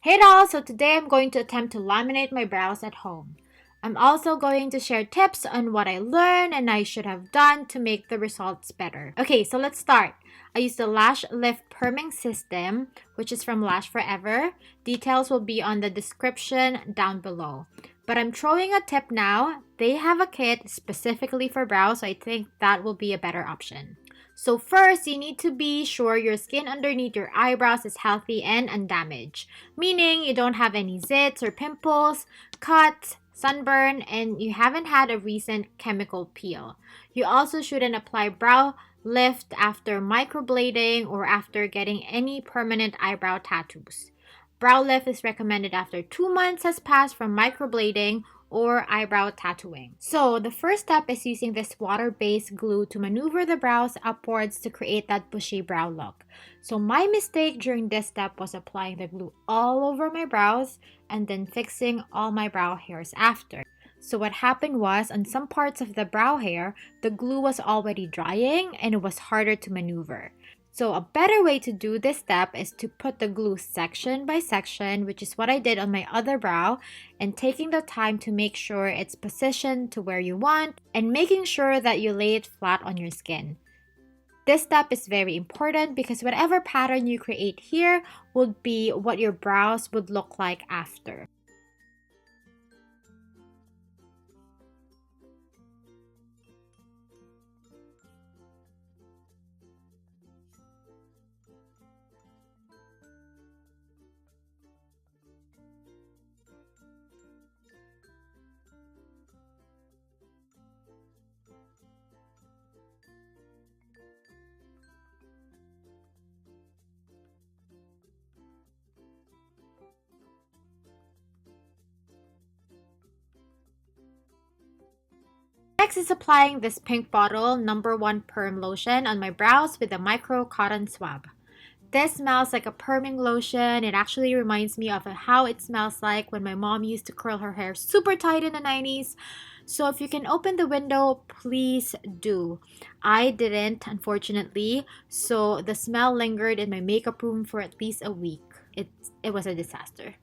Hey doll, so today I'm going to attempt to laminate my brows at home. I'm also going to share tips on what I learned and I should have done to make the results better. Okay, so let's start. I used the Lash Lift Perming System, which is from Lash Forever. Details will be on the description down below. But I'm throwing a tip now. They have a kit specifically for brows, so I think that will be a better option. So first, you need to be sure your skin underneath your eyebrows is healthy and undamaged, meaning you don't have any zits or pimples, cuts, sunburn, and you haven't had a recent chemical peel. You also shouldn't apply brow lift after microblading or after getting any permanent eyebrow tattoos. Brow lift is recommended after 2 months has passed from microblading or eyebrow tattooing. So the first step is using this water-based glue to maneuver the brows upwards to create that bushy brow look. So my mistake during this step was applying the glue all over my brows and then fixing all my brow hairs after. So what happened was, on some parts of the brow hair, the glue was already drying and it was harder to maneuver. So a better way to do this step is to put the glue section by section, which is what I did on my other brow, and taking the time to make sure it's positioned to where you want and making sure that you lay it flat on your skin. This step is very important because whatever pattern you create here would be what your brows would look like after. Next is applying this pink bottle No.1 Perm Lotion on my brows with a micro cotton swab. This smells like a perming lotion. It actually reminds me of how it smells like when my mom used to curl her hair super tight in the 90s. So if you can open the window, please do. I didn't, unfortunately, so the smell lingered in my makeup room for at least a week. It was a disaster.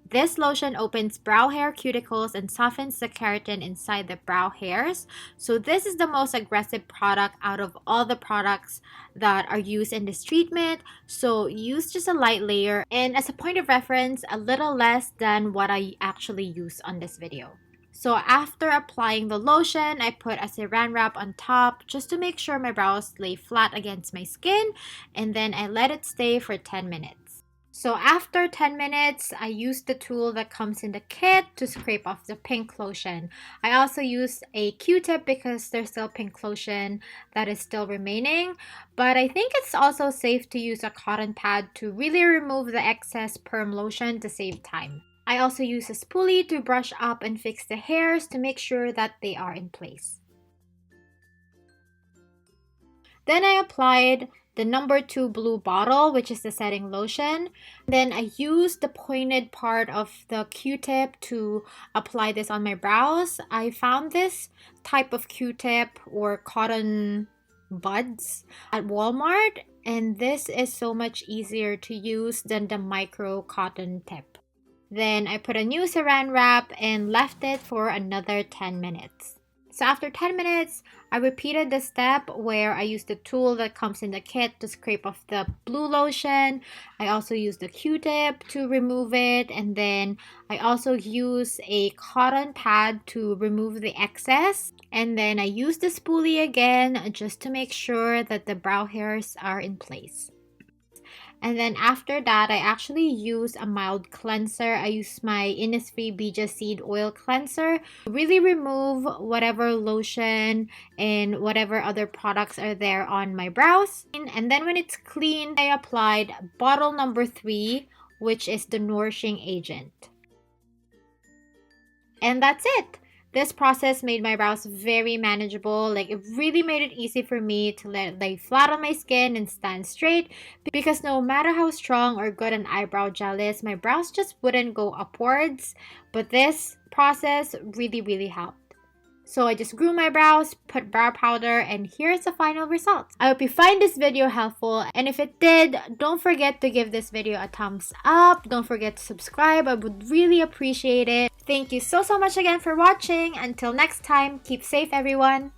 This lotion opens brow hair cuticles and softens the keratin inside the brow hairs. So this is the most aggressive product out of all the products that are used in this treatment. So use just a light layer, and as a point of reference, a little less than what I actually use on this video. So after applying the lotion, I put a saran wrap on top just to make sure my brows lay flat against my skin, and then I let it stay for 10 minutes. So after 10 minutes, I used the tool that comes in the kit to scrape off the pink lotion. I also used a Q-tip because there's still pink lotion that is still remaining. But I think it's also safe to use a cotton pad to really remove the excess perm lotion to save time. I also use a spoolie to brush up and fix the hairs to make sure that they are in place. Then I applied the No.2 blue bottle, which is the setting lotion. Then I used the pointed part of the Q-tip to apply this on my brows. I found this type of Q-tip or cotton buds at Walmart, and this is so much easier to use than the micro cotton tip. Then I put a new saran wrap and left it for another 10 minutes. So after 10 minutes, I repeated the step where I used the tool that comes in the kit to scrape off the blue lotion. I also used the Q-tip to remove it, and then I also used a cotton pad to remove the excess. And then I used the spoolie again just to make sure that the brow hairs are in place. And then after that, I actually use a mild cleanser. I use my Innisfree Bija Seed Oil Cleanser to really remove whatever lotion and whatever other products are there on my brows. And then when it's clean, I applied bottle No.3, which is the nourishing agent. And that's it. This process made my brows very manageable. Like, it really made it easy for me to let it lay flat on my skin and stand straight, because no matter how strong or good an eyebrow gel is, my brows just wouldn't go upwards. But this process really helped. So I just grew my brows, put brow powder, and here's the final result. I hope you find this video helpful, and if it did, don't forget to give this video a thumbs up. Don't forget to subscribe. I would really appreciate it. Thank you so much again for watching. Until next time, keep safe everyone.